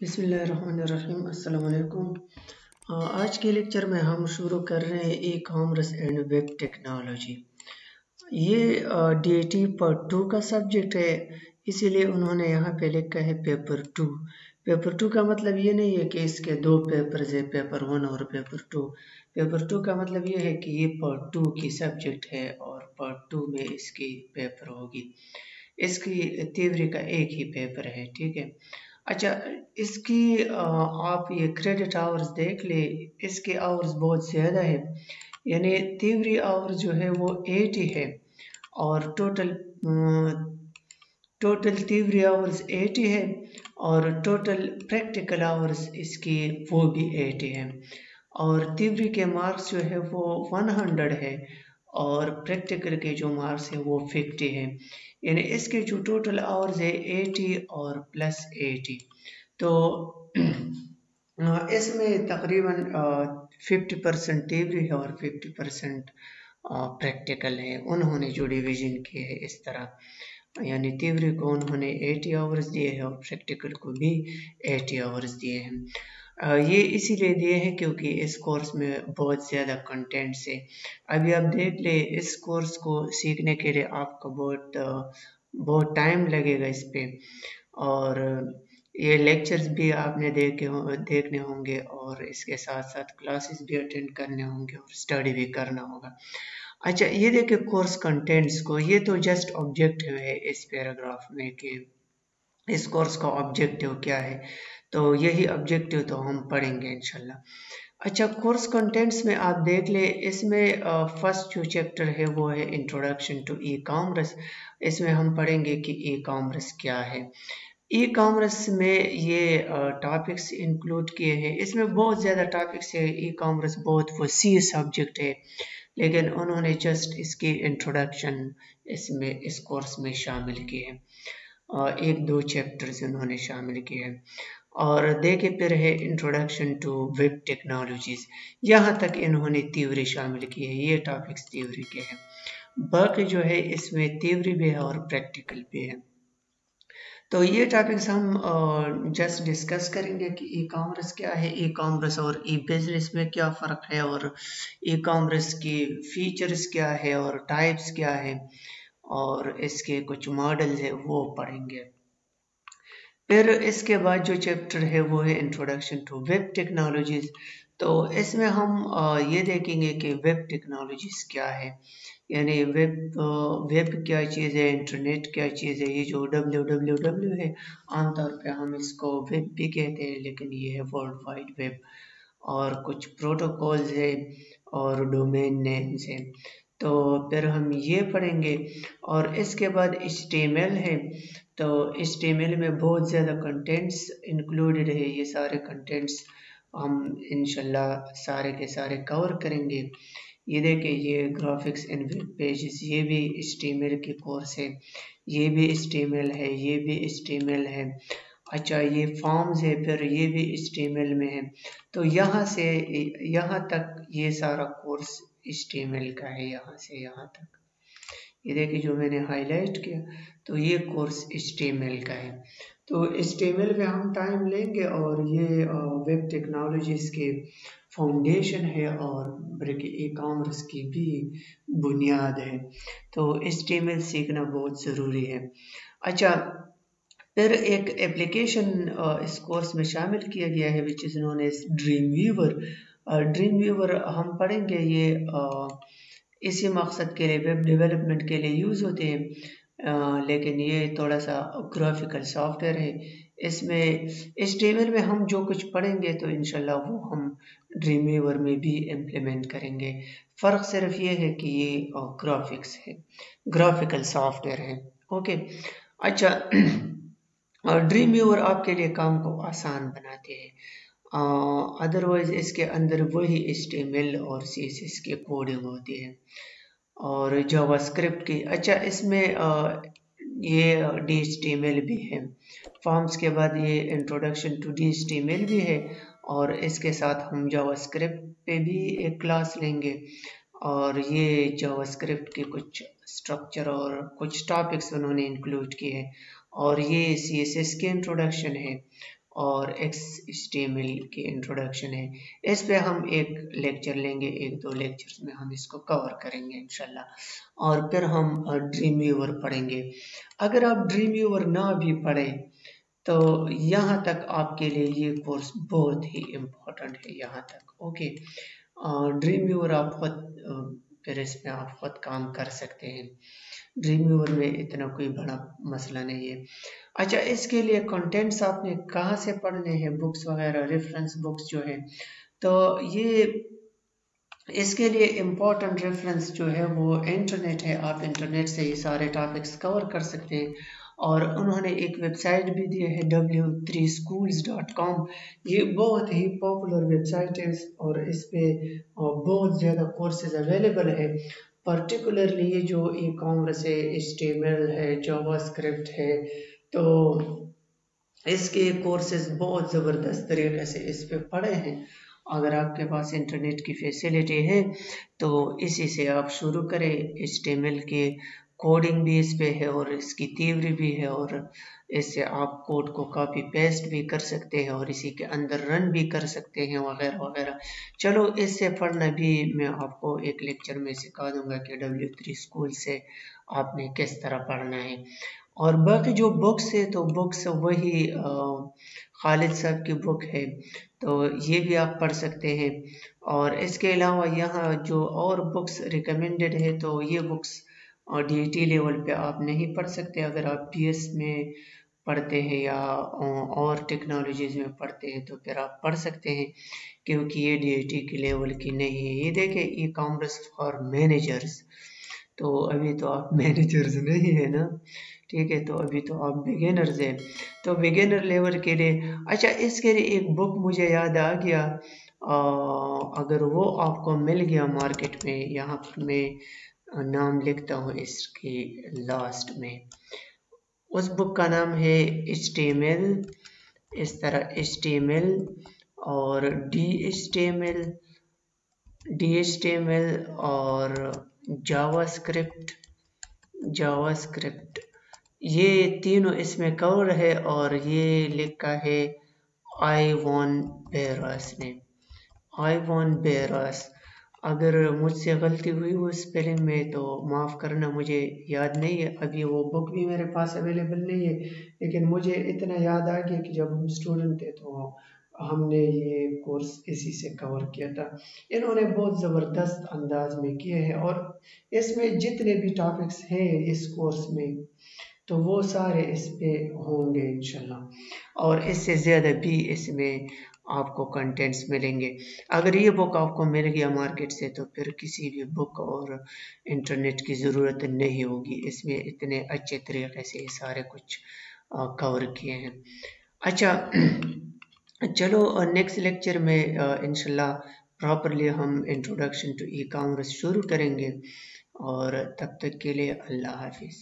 بسم اللہ الرحمن الرحیم۔ السلام علیکم۔ آج کے لیکچر میں ہم شروع کر رہے ہیں e commerce and web technology. یہ ڈی اے ٹی پارٹ 2 کا سبجیکٹ ہے، اسی لیے انہوں نے یہاں پہ لکھا ہے پیپر 2۔ پیپر 2 کا مطلب یہ نہیں ہے کہ اس کے دو پیپرز ہیں، پیپر 1 اور پیپر 2۔ پیپر 2 کا مطلب یہ ہے کہ یہ پارٹ 2 کی سبجیکٹ ہے اور پارٹ 2 میں اس کی پیپر ہوگی۔ اس کی تھیوری کا ایک ہی پیپر ہے، ٹھیک ہے۔ اچھا، اس کی آپ یہ کریڈٹ آورز دیکھ لیں، اس کے آورز بہت زیادہ ہے، یعنی تھیوری آور جو ہے وہ 80 ہے اور ٹوٹل تھیوری آورز 80 ہے اور ٹوٹل پریکٹیکل آورز اس کی وہ بھی 80 ہے، اور تھیوری کے مارکس جو ہے وہ 100 ہے اور پریکٹیکل کے جو مارکس ہیں وہ 50 ہے، یعنی اس کے جو ٹوٹل آورز ہے 80 اور پلس 80، تو اس میں تقریباً 50% تھیوری ہے اور 50% پریکٹیکل ہے۔ انہوں نے جو ڈیویژن کی ہے اس طرح، یعنی تھیوری کو انہوں نے 80 آورز دیے ہیں اور پریکٹیکل کو بھی 80 آورز دیے ہیں۔ یہ اسی لیے دیے ہیں کیونکہ اس کورس میں بہت زیادہ کنٹینٹس ہے۔ ابھی آپ دیکھ لیں، اس کورس کو سیکھنے کے لیے آپ کا بہت ٹائم لگے گا اس پہ، اور یہ لیکچرز بھی آپ نے دیکھنے ہوں گے اور اس کے ساتھ ساتھ کلاسز بھی اٹینڈ کرنے ہوں گے اور اسٹڈی بھی کرنا ہوگا۔ اچھا، یہ دیکھیں کورس کنٹینٹس کو، یہ تو جسٹ آبجیکٹیو ہے اس پیراگراف میں کہ اس کورس کا آبجیکٹیو کیا ہے، تو یہی آبجیکٹیو تو ہم پڑھیں گے انشاءاللہ۔ اچھا، کورس کنٹینٹس میں آپ دیکھ لیں، اس میں فرسٹ جو چیپٹر ہے وہ ہے انٹروڈکشن ٹو ای کامرس۔ اس میں ہم پڑھیں گے کہ ای کامرس کیا ہے۔ ای کامرس میں یہ ٹاپکس انکلوڈ کیے ہیں، اس میں بہت زیادہ ٹاپکس ہے، ای کامرس بہت وسیع سبجیکٹ ہے، لیکن انہوں نے جسٹ اس کی انٹروڈکشن اس کورس میں شامل کی ہے، ایک دو چیپٹرز انہوں نے شامل کیے ہیں۔ اور دیکھیں پھر ہے انٹروڈکشن ٹو ویب ٹیکنالوجیز، یہاں تک انہوں نے تھیوری شامل کی ہے، یہ ٹاپکس تھیوری کے ہیں۔ باقی جو ہے اس میں تھیوری بھی ہے اور پریکٹیکل بھی ہے، تو یہ ٹاپکس ہم جسٹ ڈسکس کریں گے کہ ای کامرس کیا ہے، ای کامرس اور ای بزنس میں کیا فرق ہے، اور ای کامرس کی فیچرز کیا ہے اور ٹائپس کیا ہے، اور اس کے کچھ ماڈلز ہیں وہ پڑھیں گے۔ پھر اس کے بعد جو چیپٹر ہے وہ ہے انٹروڈکشن ٹو ویب ٹیکنالوجیز، تو اس میں ہم یہ دیکھیں گے کہ ویب ٹیکنالوجیز کیا ہے، یعنی ویب کیا چیز ہے، انٹرنیٹ کیا چیز ہے۔ یہ جو www ہے، عام طور پہ ہم اس کو ویب بھی کہتے ہیں، لیکن یہ ہے ورلڈ وائڈ ویب، اور کچھ پروٹوکولز ہے اور ڈومین نیمز ہیں، تو پھر ہم یہ پڑھیں گے۔ اور اس کے بعد HTML ہے، تو HTML میں بہت زیادہ کنٹینٹس انکلوڈڈ ہے، یہ سارے کنٹینٹس ہم انشاءاللہ سارے کے سارے کور کریں گے۔ یہ دیکھیں، یہ گرافکس اینڈ ویب پیجز، یہ بھی HTML کی کورس ہے، یہ بھی HTML ہے، یہ بھی HTML ہے۔ اچھا، یہ فارمز ہے، پھر یہ بھی HTML میں ہے، تو یہاں سے یہاں تک یہ سارا کورس HTML کا ہے، یہاں سے یہاں تک۔ یہ دیکھیں جو میں نے ہائی لائٹ کیا، تو یہ کورس HTML کا ہے، تو HTML میں ہم ٹائم لیں گے، اور یہ ویب ٹیکنالوجیز کے فاؤنڈیشن ہے اور بلکہ ای کامرس کی بھی بنیاد ہے، تو HTML سیکھنا بہت ضروری ہے۔ اچھا، پھر ایک ایپلیکیشن اس کورس میں شامل کیا گیا ہے which is known as dream weaver. Dream weaver ہم پڑھیں گے، یہ اسی مقصد کے لیے ویب ڈیولپمنٹ کے لیے یوز ہوتے ہیں، لیکن یہ تھوڑا سا گرافیکل سافٹ ویئر ہے۔ اس میں HTML میں ہم جو کچھ پڑھیں گے تو انشاءاللہ وہ ہم ڈریم ویور میں بھی امپلیمنٹ کریں گے، فرق صرف یہ ہے کہ یہ گرافکس ہے، گرافیکل سافٹ ویئر ہے، اوکے۔ اچھا، ڈریم ویور آپ کے لیے کام کو آسان بناتے ہیں، ادروائز اس کے اندر وہی HTML اور CSS کے کوڈنگ ہوتی ہے اور جاوا اسکرپٹ کی۔ اچھا، اس میں یہ HTML بھی ہے، فارمز کے بعد یہ انٹروڈکشن ٹو HTML بھی ہے، اور اس کے ساتھ ہم جاوا اسکرپٹ پہ بھی ایک کلاس لیں گے، اور یہ جاوا اسکرپٹ کے کچھ اسٹرکچر اور کچھ ٹاپکس انہوں نے انکلوڈ کیے ہیں، اور یہ CSS کے انٹروڈکشن ہے، اور XHTML کی انٹروڈکشن ہے. اس پہ ہم ایک لیکچر لیں گے, 1-2 لیکچرز میں ہم اس کو کور کریں گے انشاءاللہ. اور پھر ہم ڈریم ویور پڑھیں گے. اگر آپ ڈریم ویور نہ بھی پڑھیں تو یہاں تک آپ کے لیے یہ کورس بہت ہی امپورٹنٹ ہے یہاں تک. اوکے, ڈریم ویور آپ خود پھر اس میں آپ خود کام کر سکتے ہیں. ڈریم ویور میں اتنا کوئی بڑا مسئلہ نہیں ہے. اچھا, اس کے لیے کنٹینٹس آپ نے کہاں سے پڑھنے ہیں, بکس وغیرہ, ریفرنس بکس جو ہے, تو یہ اس کے لیے امپورٹنٹ ریفرنس جو ہے وہ انٹرنیٹ ہے. آپ انٹرنیٹ سے یہ سارے ٹاپکس کور کر سکتے ہیں. اور انہوں نے ایک ویب سائٹ بھی دی ہے w3schools.com. یہ بہت ہی پاپولر ویب سائٹ ہے اور اس پہ بہت زیادہ کورسز اویلیبل ہے. پرٹیکولرلی یہ جو ای کامرس ہے, HTML ہے, جاوا اسکرپٹ ہے, تو اس کے کورسز بہت زبردست طریقے سے اس پہ پڑھے ہیں. اگر آپ کے پاس انٹرنیٹ کی فیسلٹی ہے تو اسی سے آپ شروع کریں. HTML کے کوڈنگ بھی اس پہ ہے اور اس کی تھیوری بھی ہے, اور اس سے آپ کوڈ کو کاپی پیسٹ بھی کر سکتے ہیں اور اسی کے اندر رن بھی کر سکتے ہیں وغیرہ وغیرہ. چلو اس سے پڑھنا بھی میں آپ کو ایک لیکچر میں سکھا دوں گا کہ W3 اسکول سے آپ نے کس طرح پڑھنا ہے. اور باقی جو بکس ہے تو بکس وہی خالد صاحب کی بک ہے, تو یہ بھی آپ پڑھ سکتے ہیں. اور اس کے علاوہ یہاں جو اور بکس ریکمینڈڈ ہے تو یہ بکس DIT لیول پہ آپ نہیں پڑھ سکتے. اگر آپ BS میں پڑھتے ہیں یا اور ٹیکنالوجیز میں پڑھتے ہیں تو پھر آپ پڑھ سکتے ہیں, کیونکہ یہ DIT کے لیول کی نہیں ہے. یہ دیکھیں ای کامرس فار مینیجرز, تو ابھی تو آپ مینیجرز نہیں ہیں نا, ٹھیک ہے, تو ابھی تو آپ بگنرز ہیں. تو بگنر لیول کے لیے اچھا اس کے لیے ایک بک مجھے یاد آ گیا, اگر وہ آپ کو مل گیا مارکیٹ میں, یہاں پر میں نام لکھتا ہوں اس کی لاسٹ میں. اس بک کا نام ہے HTML, اس طرح HTML اور DHTML اور جاوا اسکرپٹ, یہ تینوں اس میں کور ہے. اور یہ لکھا ہے آئیوان بیراس نے, آئیوان بیراس. اگر مجھ سے غلطی ہوئی وہ اسپیلنگ میں تو معاف کرنا, مجھے یاد نہیں ہے. ابھی وہ بک بھی میرے پاس اویلیبل نہیں ہے, لیکن مجھے اتنا یاد آ گیا کہ جب ہم اسٹوڈنٹ تھے تو ہم نے یہ کورس اسی سے کور کیا تھا. انہوں نے بہت زبردست انداز میں کیے ہیں, اور اس میں جتنے بھی ٹاپکس ہیں اس کورس میں تو وہ سارے اس پہ ہوں گے انشاءاللہ, اور اس سے زیادہ بھی اس میں آپ کو کنٹینٹس ملیں گے. اگر یہ بک آپ کو مل گیا مارکیٹ سے تو پھر کسی بھی بک اور انٹرنیٹ کی ضرورت نہیں ہوگی, اس میں اتنے اچھے طریقے سے یہ سارے کچھ کور کیے ہیں. اچھا چلو, نیکسٹ لیکچر میں انشاءاللہ پراپرلی ہم انٹروڈکشن ٹو ای کامرس شروع کریں گے, اور تب تک کے لیے اللہ حافظ.